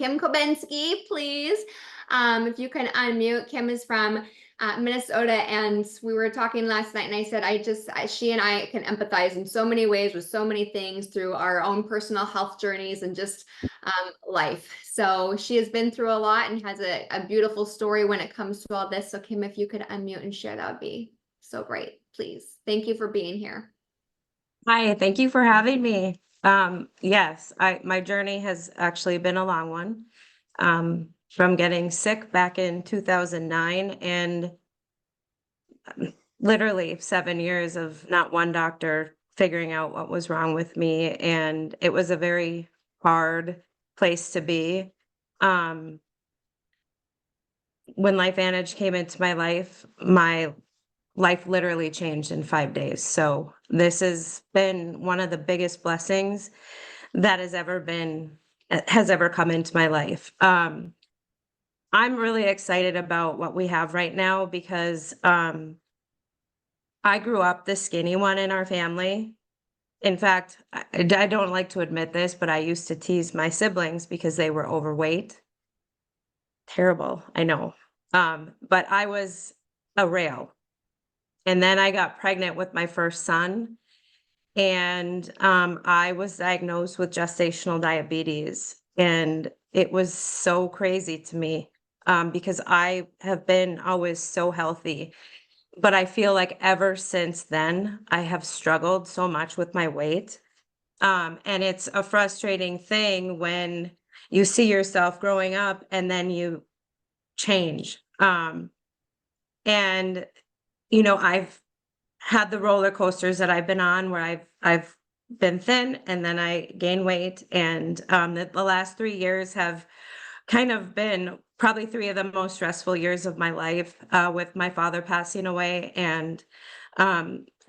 Kim Kobensky, please. If you can unmute. Kim is from Minnesota, and we were talking last night, and I said she and I can empathize in so many ways with so many things through our own personal health journeys and just life. So she has been through a lot and has a beautiful story when it comes to all this. So Kim, if you could unmute and share, that would be so great, please. Thank you for being here. Hi, thank you for having me. Yes, my journey has actually been a long one. From getting sick back in 2009 and literally 7 years of not one doctor figuring out what was wrong with me. And it was a very hard place to be. When LifeVantage came into my life literally changed in 5 days. So this has been one of the biggest blessings that has ever come into my life. I'm really excited about what we have right now because I grew up the skinny one in our family. In fact, I don't like to admit this, but I used to tease my siblings because they were overweight. Terrible, I know. But I was a rail. And then I got pregnant with my first son, and I was diagnosed with gestational diabetes. And it was so crazy to me because I have been always so healthy. But I feel like ever since then, I have struggled so much with my weight. And it's a frustrating thing when you see yourself growing up and then you change. And, I've had the roller coasters that I've been on where I've been thin and then I gain weight. And the last 3 years have kind of been probably three of the most stressful years of my life, with my father passing away. And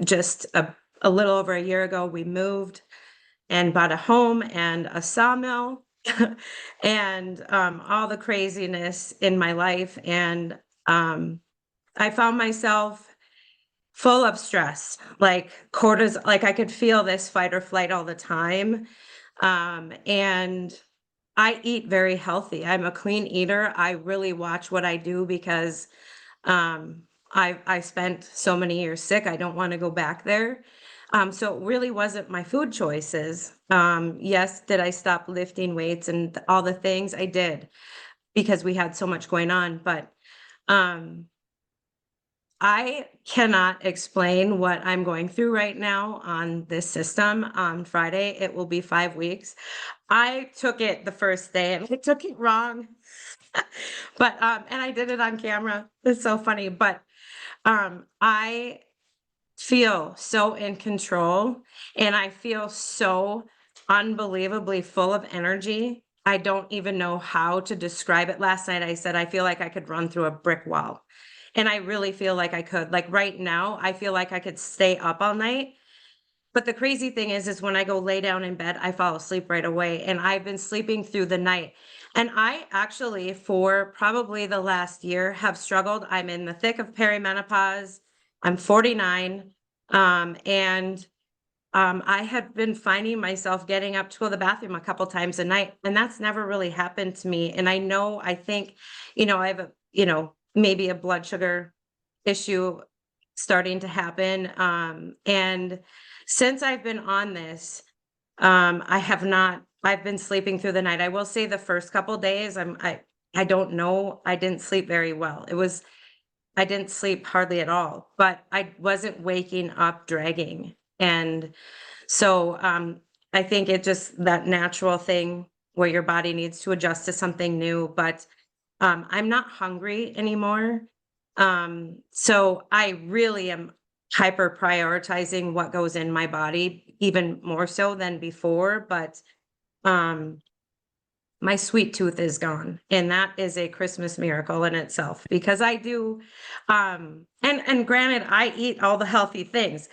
just a little over a year ago, we moved and bought a home and a sawmill and all the craziness in my life. And I found myself full of stress, like cortisol, like I could feel this fight or flight all the time. And I eat very healthy. I'm a clean eater. I really watch what I do because I spent so many years sick. I don't want to go back there. So it really wasn't my food choices. Yes, did I stop lifting weights and all the things? I did because we had so much going on. But um, I cannot explain what I'm going through right now on this system. On Friday, it will be 5 weeks. I took it the first day and I took it wrong. But and I did it on camera. It's so funny. But I feel so in control and I feel so unbelievably full of energy. I don't even know how to describe it. Last night I said I feel like I could run through a brick wall. And I really feel like I could. Like right now, I feel like I could stay up all night. But the crazy thing is when I go lay down in bed, I fall asleep right away. And I've been sleeping through the night. And I actually, for probably the last year, have struggled. I'm in the thick of perimenopause. I'm 49. And I had been finding myself getting up to go to the bathroom a couple times a night. And that's never really happened to me. And I think, I have maybe a blood sugar issue starting to happen. And since I've been on this, I've been sleeping through the night. I will say the first couple days, I don't know. I didn't sleep very well. I didn't sleep hardly at all, but I wasn't waking up dragging. And so, I think it just that natural thing where your body needs to adjust to something new, but I'm not hungry anymore. So I really am hyper prioritizing what goes in my body, even more so than before. But um, my sweet tooth is gone, and that is a Christmas miracle in itself because I do. And granted, I eat all the healthy things.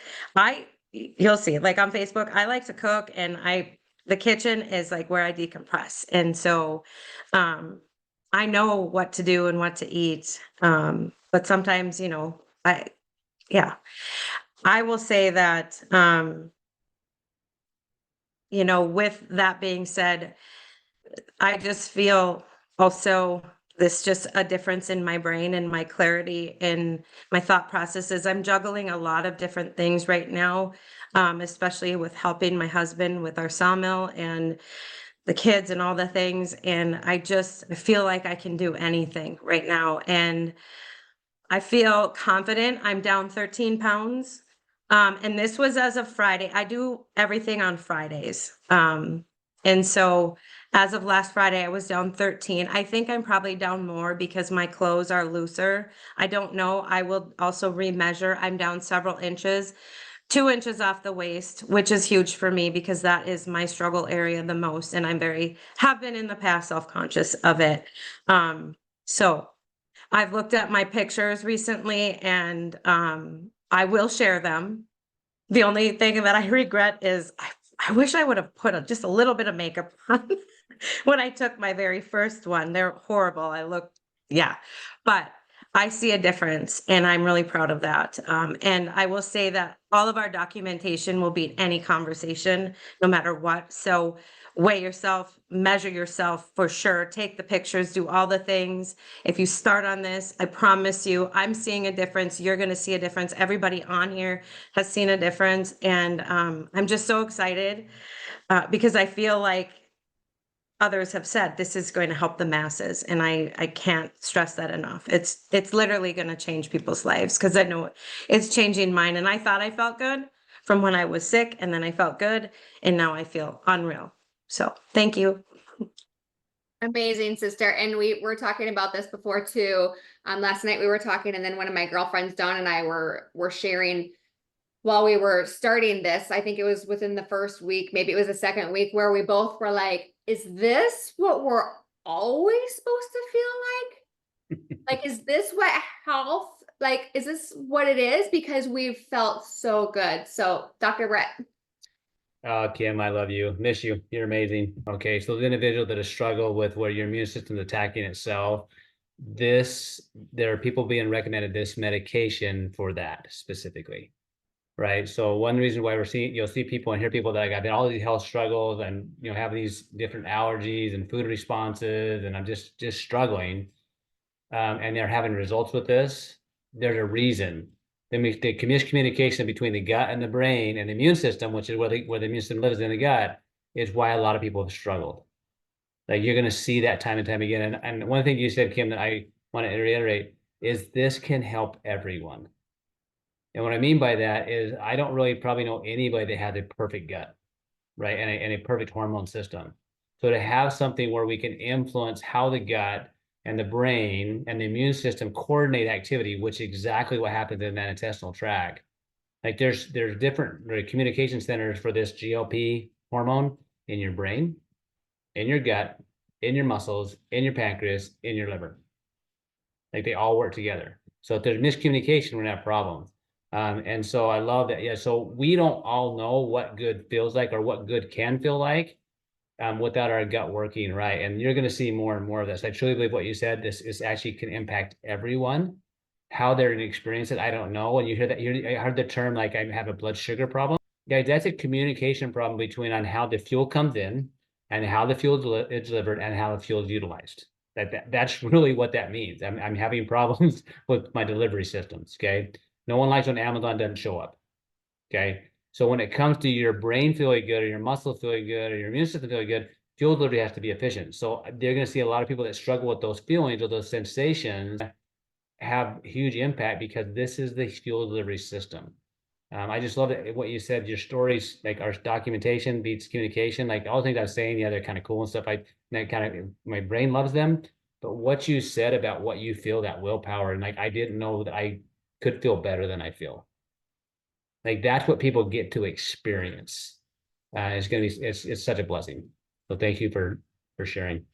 You'll see, like on Facebook, I like to cook, and the kitchen is like where I decompress, and so I know what to do and what to eat. But sometimes, yeah, I will say that, with that being said, I just feel also this just a difference in my brain and my clarity and my thought processes. I'm juggling a lot of different things right now, especially with helping my husband with our sawmill and the kids and all the things. And I feel like I can do anything right now. And I feel confident. I'm down 13 pounds. And this was as of Friday. I do everything on Fridays. And so as of last Friday, I was down 13. I think I'm probably down more because my clothes are looser. I don't know. I will also remeasure. I'm down several inches, 2 inches off the waist, which is huge for me because that is my struggle area the most. And have been in the past self-conscious of it. So I've looked at my pictures recently and I will share them. The only thing that I regret is I wish I would have put just a little bit of makeup on when I took my very first one. They're horrible. Yeah, but I see a difference and I'm really proud of that. And I will say that all of our documentation will beat any conversation, no matter what. So weigh yourself, measure yourself for sure, take the pictures, do all the things. If you start on this, I promise you, I'm seeing a difference. You're going to see a difference. Everybody on here has seen a difference. And I'm just so excited because I feel like others have said this is going to help the masses. And I can't stress that enough. It's literally going to change people's lives because I know it's changing mine. And I thought I felt good from when I was sick and then I felt good and now I feel unreal. So thank you. Amazing, sister. And we were talking about this before too. Last night we were talking, and then one of my girlfriends, Dawn, and I were sharing while we were starting this. I think it was within the first week, maybe it was the second week, where we both were like, is this what we're always supposed to feel like? Like, is this what health, like, is this what it is? Because we've felt so good. So, Dr. Brett. Oh, Kim, I love you. Miss you. You're amazing. Okay, so the individual that has struggled with where your immune system's attacking itself, there are people being recommended this medication for that specifically, right? So one reason why you'll see people and hear people that got all these health struggles and have these different allergies and food responses, and I'm just struggling, and they're having results with this. There's a reason. The miscommunication between the gut and the brain and the immune system, which is where the immune system lives in the gut, is why a lot of people have struggled. Like you're going to see that time and time again. And one thing you said, Kim, that I want to reiterate is this can help everyone. And what I mean by that is I don't really probably know anybody that has a perfect gut, right? And a perfect hormone system. So to have something where we can influence how the gut and the brain and the immune system coordinate activity, which is exactly what happens in that intestinal tract. Like there's different communication centers for this GLP hormone in your brain, in your gut, in your muscles, in your pancreas, in your liver. Like they all work together. So if there's miscommunication, we're gonna have problems. And so I love that. Yeah. So we don't all know what good feels like or what good can feel like without our gut working right. And you're going to see more and more of this. I truly believe what you said. This is actually can impact everyone. How they're going to experience it, I don't know. When you hear that, I heard the term like I have a blood sugar problem. Yeah, that's a communication problem between on how the fuel comes in and how the fuel is delivered and how the fuel is utilized. That's really what that means. I'm having problems with my delivery systems. Okay, no one likes when Amazon doesn't show up. Okay, so when it comes to your brain feeling good or your muscles feeling good or your immune system feeling good, fuel delivery has to be efficient. So they're going to see a lot of people that struggle with those feelings or those sensations have huge impact because this is the fuel delivery system. I just love it, what you said, your stories, like our documentation beats communication, like all the things I was saying, yeah, they're kind of cool and stuff. My brain loves them, but what you said about what you feel, that willpower, and like, I didn't know that I could feel better than I feel. Like that's what people get to experience. It's such a blessing. So thank you for sharing.